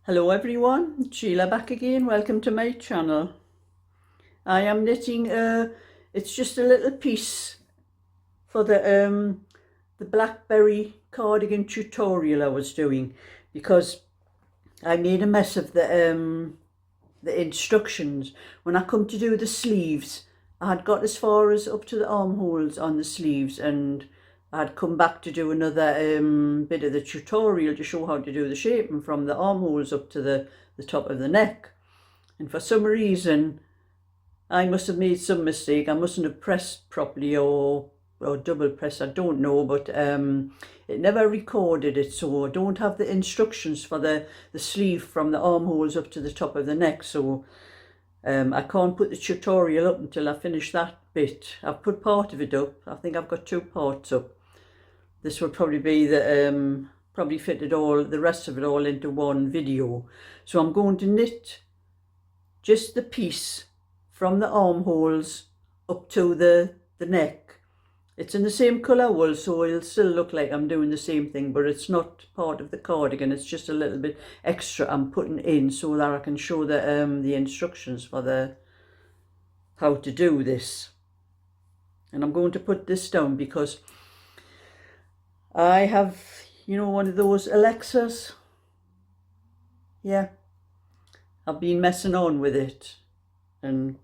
Hello everyone, Sheila back again. Welcome to my channel. I am knitting it's just a little piece for the blackberry cardigan tutorial I was doing, because I made a mess of the instructions. When I come to do the sleeves, I had got as far as up to the armholes on the sleeves, and I'd come back to do another bit of the tutorial to show how to do the shaping from the armholes up to the top of the neck. And for some reason, I must have made some mistake. I mustn't have pressed properly or double press, I don't know, but it never recorded it, so I don't have the instructions for the sleeve from the armholes up to the top of the neck, so I can't put the tutorial up until I finish that bit. I've put part of it up. I think I've got 2 parts up. This would probably be the probably fit it all, the rest of it all, into one video. So I'm going to knit just the piece from the armholes up to the neck. It's in the same colour wool, so it'll still look like I'm doing the same thing, but it's not part of the cardigan. It's just a little bit extra I'm putting in so that I can show the instructions for the how to do this. And I'm going to put this down because I have, you know, one of those Alexas. Yeah, I've been messing on with it and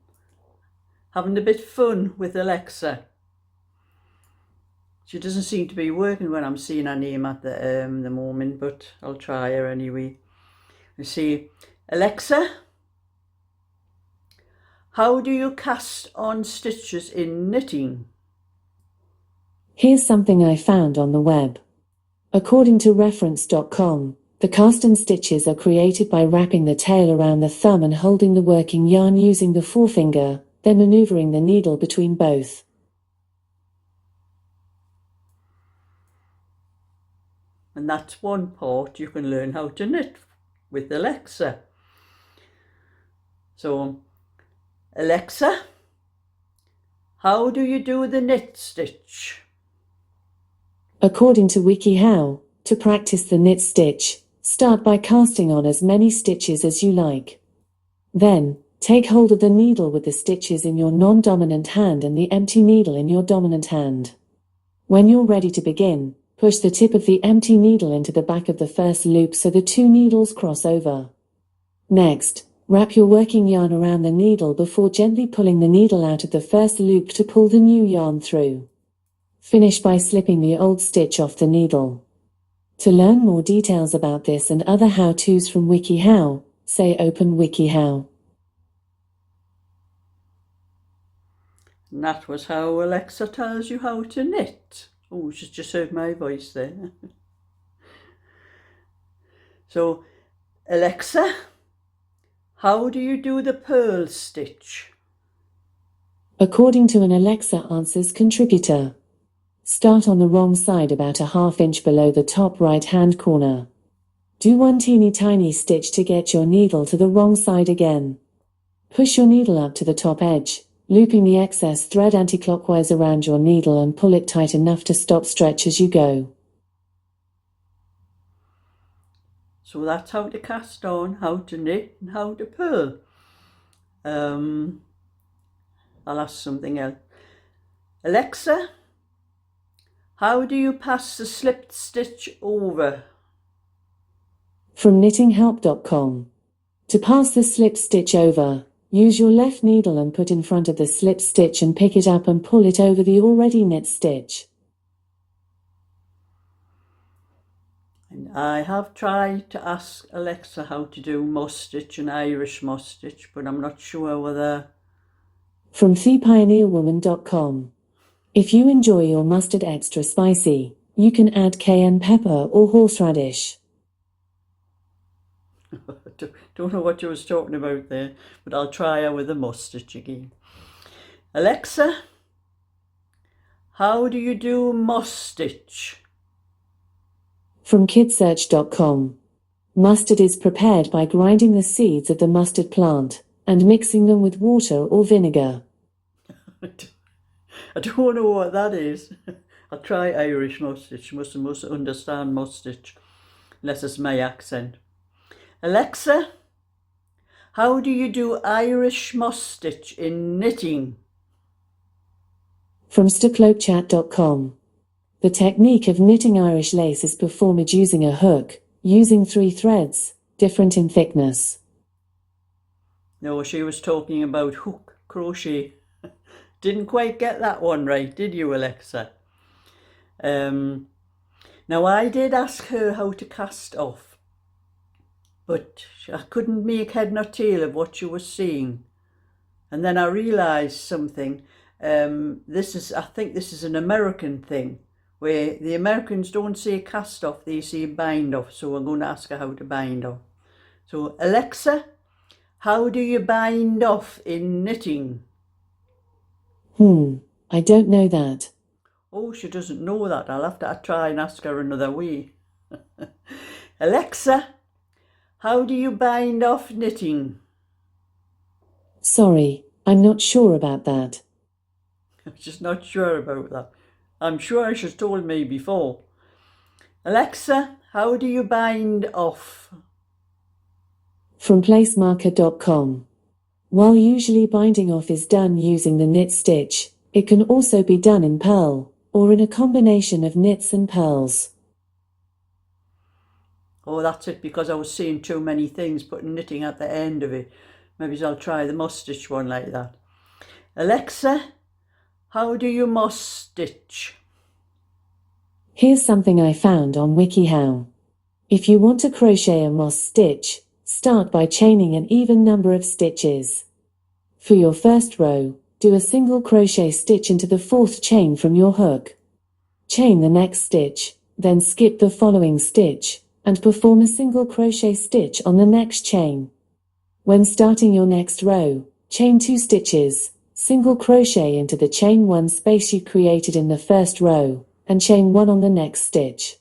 having a bit of fun with Alexa. She doesn't seem to be working when I'm seeing her name at the moment, but I'll try her anyway. You see, Alexa, how do you cast on stitches in knitting? Here's something I found on the web. According to reference.com, the cast on stitches are created by wrapping the tail around the thumb and holding the working yarn using the forefinger, then maneuvering the needle between both. And that's one part you can learn how to knit with Alexa. So, Alexa, how do you do the knit stitch? According to WikiHow, to practice the knit stitch, start by casting on as many stitches as you like. Then, take hold of the needle with the stitches in your non-dominant hand and the empty needle in your dominant hand. When you're ready to begin, push the tip of the empty needle into the back of the first loop so the 2 needles cross over. Next, wrap your working yarn around the needle before gently pulling the needle out of the first loop to pull the new yarn through. Finish by slipping the old stitch off the needle. To learn more details about this and other how-tos from WikiHow, say open WikiHow. And that was how Alexa tells you how to knit. Oh, she's just heard my voice there. So, Alexa, how do you do the purl stitch? According to an Alexa Answers contributor, start on the wrong side about a ½ inch below the top right-hand corner. Do 1 teeny tiny stitch to get your needle to the wrong side again. Push your needle up to the top edge, looping the excess thread anti-clockwise around your needle and pull it tight enough to stop stretch as you go. So that's how to cast on, how to knit, and how to purl. I'll ask something else. Alexa, how do you pass the slipped stitch over? From knittinghelp.com. To pass the slipped stitch over, use your left needle and put in front of the slipped stitch and pick it up and pull it over the already knit stitch. And I have tried to ask Alexa how to do moss stitch and Irish moss stitch, but I'm not sure whether... From thepioneerwoman.com. If you enjoy your mustard extra spicy, you can add cayenne pepper or horseradish. Don't know what you was talking about there, but I'll try her with the moss stitch again. Alexa, how do you do moss stitch? From kidsearch.com. Mustard is prepared by grinding the seeds of the mustard plant and mixing them with water or vinegar. I don't know what that is. I'll try Irish moss stitch. Must understand moss stitch, unless it's my accent. Alexa, how do you do Irish moss stitch in knitting? From stcloakchat.com. The technique of knitting Irish lace is performed using a hook, using 3 threads, different in thickness. No, she was talking about hook crochet. Didn't quite get that one right, did you, Alexa? Now, I did ask her how to cast off, but I couldn't make head nor tail of what she was saying. And then I realised something. I think this is an American thing, where the Americans don't say cast off, they say bind off. So I'm going to ask her how to bind off. So, Alexa, how do you bind off in knitting? I don't know that. Oh, she doesn't know that. I'll have to try and ask her another way. Alexa, how do you bind off knitting? Sorry, I'm not sure about that. I'm just not sure about that. I'm sure she's told me before. Alexa, how do you bind off? From placemarker.com. While usually binding off is done using the knit stitch, it can also be done in purl, or in a combination of knits and purls. Oh, that's it, because I was saying too many things, putting knitting at the end of it. Maybe I'll try the moss stitch one like that. Alexa, how do you moss stitch? Here's something I found on WikiHow. If you want to crochet a moss stitch, start by chaining an even number of stitches. For your first row, do a single crochet stitch into the 4th chain from your hook. Chain the next stitch, then skip the following stitch, and perform a single crochet stitch on the next chain. When starting your next row, chain 2 stitches, single crochet into the chain 1 space you created in the first row, and chain 1 on the next stitch.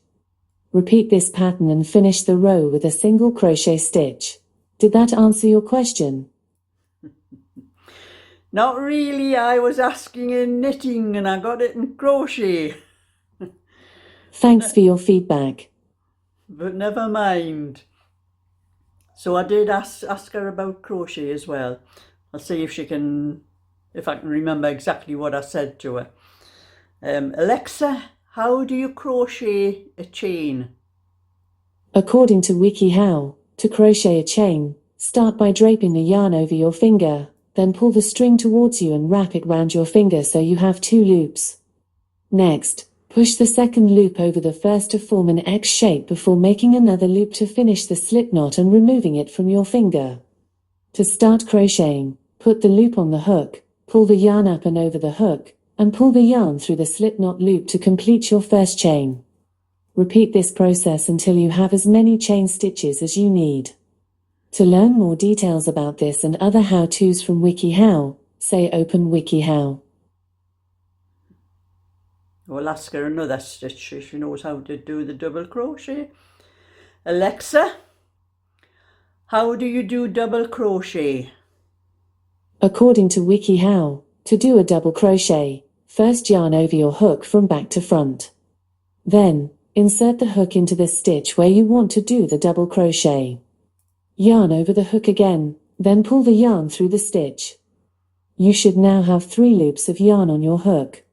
Repeat this pattern and finish the row with a single crochet stitch. Did that answer your question? Not really, I was asking in knitting and I got it in crochet. Thanks for your feedback. But never mind. So I did ask her about crochet as well. I'll see if I can remember exactly what I said to her. Alexa, how do you crochet a chain? According to WikiHow, to crochet a chain, start by draping the yarn over your finger, then pull the string towards you and wrap it round your finger so you have 2 loops. Next, push the second loop over the first to form an X shape before making another loop to finish the slip knot and removing it from your finger. To start crocheting, put the loop on the hook, pull the yarn up and over the hook, and pull the yarn through the slip knot loop to complete your first chain. Repeat this process until you have as many chain stitches as you need. To learn more details about this and other how-tos from WikiHow, say open WikiHow. We'll ask her another stitch if she knows how to do the double crochet. Alexa, how do you do double crochet? According to WikiHow, to do a double crochet, first yarn over your hook from back to front. Then, insert the hook into the stitch where you want to do the double crochet. Yarn over the hook again, then pull the yarn through the stitch. You should now have 3 loops of yarn on your hook.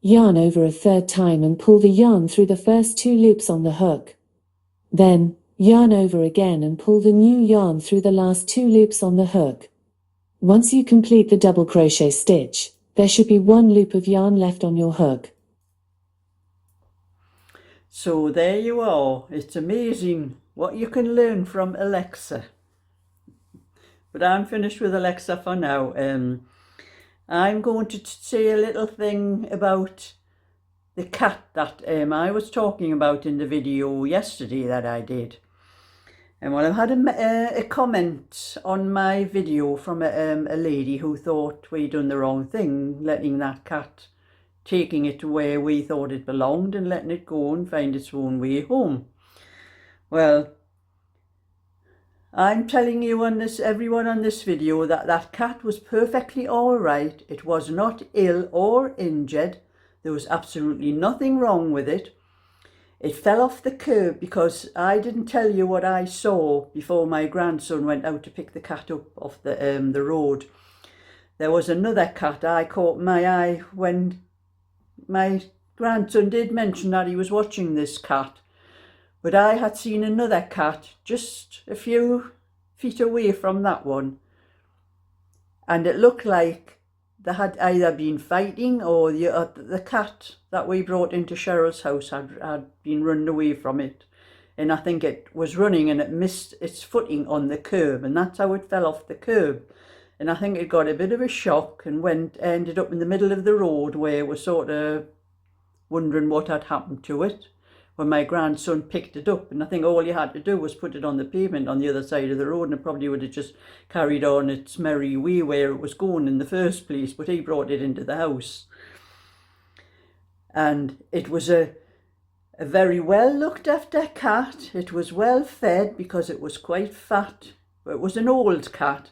Yarn over a 3rd time and pull the yarn through the first 2 loops on the hook. Then, yarn over again and pull the new yarn through the last 2 loops on the hook. Once you complete the double crochet stitch, there should be 1 loop of yarn left on your hook. So there you are. It's amazing what you can learn from Alexa. But I'm finished with Alexa for now. I'm going to say a little thing about the cat that I was talking about in the video yesterday that I did. And well, I've had a comment on my video from a lady who thought we done the wrong thing, letting that cat, taking it to where we thought it belonged and letting it go and find its own way home. Well, I'm telling you everyone on this video, that cat was perfectly all right. It was not ill or injured. There was absolutely nothing wrong with it. it fell off the curb because I didn't tell you what I saw before my grandson went out to pick the cat up off the road. There was another cat. I caught my eye when my grandson did mention that he was watching this cat, but I had seen another cat just a few feet away from that one, and it looked like they had either been fighting or the cat that we brought into Cheryl's house had been run away from it, and I think it was running and it missed its footing on the curb, and that's how it fell off the curb. And I think it got a bit of a shock and ended up in the middle of the road, where it was sort of wondering what had happened to it when my grandson picked it up. And I think all you had to do was put it on the pavement on the other side of the road, and it probably would have just carried on its merry way where it was going in the first place. But he brought it into the house. And it was a very well looked after cat. It was well fed because it was quite fat. It was an old cat,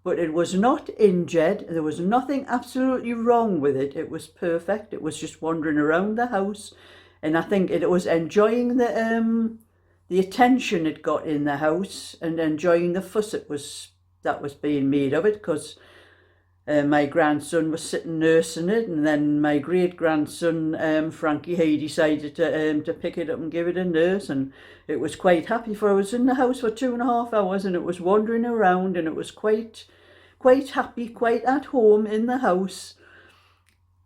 but it was not injured. There was nothing absolutely wrong with it. It was perfect. It was just wandering around the house, and I think it was enjoying the attention it got in the house, and enjoying the fuss that was being made of it, because my grandson was sitting nursing it, and then my great grandson Frankie, he decided to pick it up and give it a nurse, and it was quite happy, for I was in the house for 2.5 hours, and it was wandering around, and it was quite happy, quite at home in the house,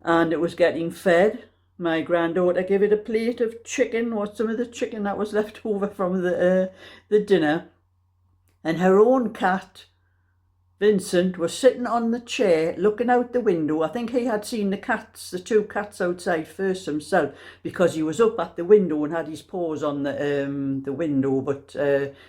and it was getting fed. My granddaughter gave it a plate of chicken, or some of the chicken that was left over from the dinner, and her own cat Vincent was sitting on the chair looking out the window. I think he had seen the two cats outside first himself, because he was up at the window and had his paws on the window, but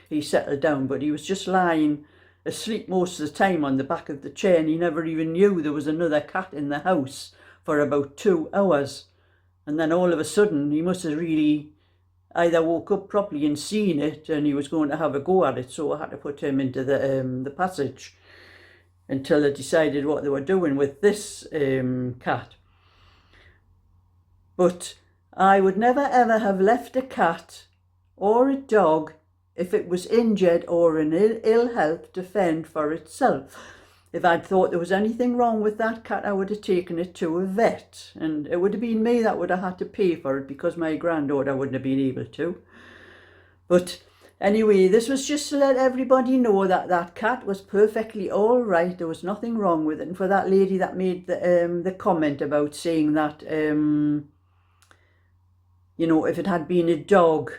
he settled down. But he was just lying asleep most of the time on the back of the chair, and he never even knew there was another cat in the house for about 2 hours. And then all of a sudden he must have really either woke up properly and seen it, and he was going to have a go at it, so I had to put him into the passage until they decided what they were doing with this cat. But I would never ever have left a cat or a dog if it was injured or in ill health to fend for itself. If I'd thought there was anything wrong with that cat, I would have taken it to a vet, and it would have been me that would have had to pay for it, because my granddaughter wouldn't have been able to. But anyway, this was just to let everybody know that that cat was perfectly all right. There was nothing wrong with it. And for that lady that made the comment about saying that, you know, if it had been a dog,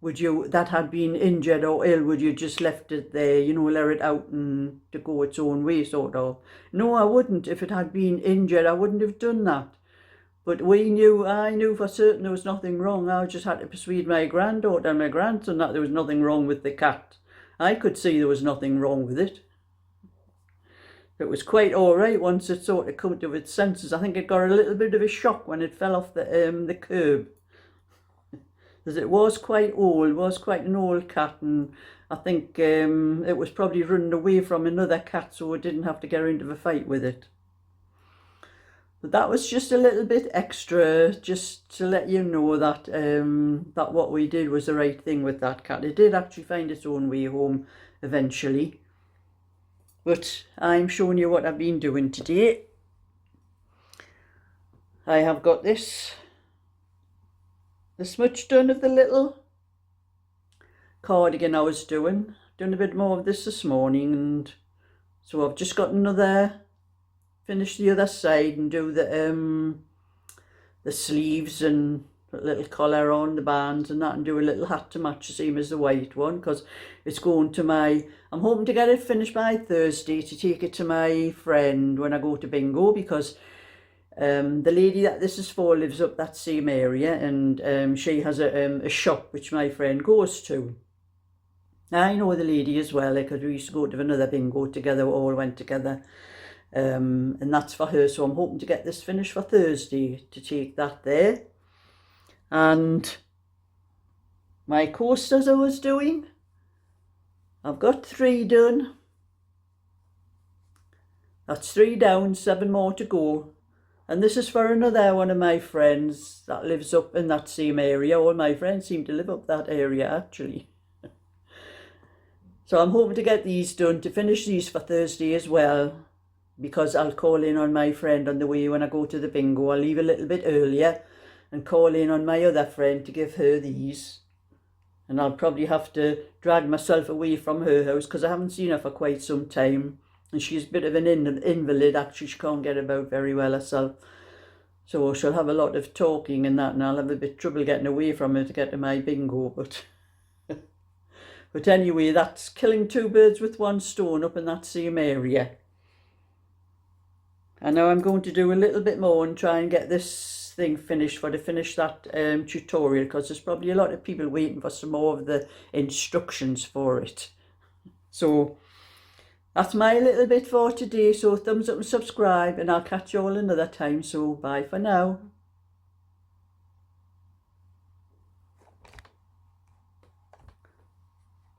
that had been injured or ill, would you just left it there, you know, let it out and to go its own way, sort of? No, I wouldn't. If it had been injured, I wouldn't have done that. But I knew for certain there was nothing wrong. I just had to persuade my granddaughter and my grandson that there was nothing wrong with the cat. I could see there was nothing wrong with it. It was quite all right once it sort of come to its senses. I think it got a little bit of a shock when it fell off the curb, because it was quite old, was quite an old cat, and I think it was probably running away from another cat, so it didn't have to get into a fight with it. But that was just a little bit extra, just to let you know that that what we did was the right thing with that cat. It did actually find its own way home eventually. But I'm showing you what I've been doing today. I have got this much done of the little cardigan I was doing. Done a bit more of this morning, and so I've just got another, finish the other side and do the sleeves and put a little collar on the bands and that, and do a little hat to match the same as the white one, because it's going to I'm hoping to get it finished by Thursday to take it to my friend when I go to bingo, because the lady that this is for lives up that same area, and she has a shop which my friend goes to. I know the lady as well, because we used to go to another bingo together, we all went together, and that's for her. So I'm hoping to get this finished for Thursday to take that there. And my coasters I was doing, I've got 3 done. That's 3 down, 7 more to go. And this is for another one of my friends that lives up in that same area. All my friends seem to live up that area, actually. So I'm hoping to get these done, to finish these for Thursday as well, because I'll call in on my friend on the way when I go to the bingo. I'll leave a little bit earlier and call in on my other friend to give her these. And I'll probably have to drag myself away from her house because I haven't seen her for quite some time. And she's a bit of an invalid, actually. She can't get about very well herself. So she'll have a lot of talking and that, and I'll have a bit of trouble getting away from her to get to my bingo. But anyway, that's killing two birds with one stone up in that same area. And now I'm going to do a little bit more and try and get this thing finished to finish that tutorial, because there's probably a lot of people waiting for some more of the instructions for it. So that's my little bit for today. So thumbs up and subscribe, and I'll catch you all another time. So bye for now.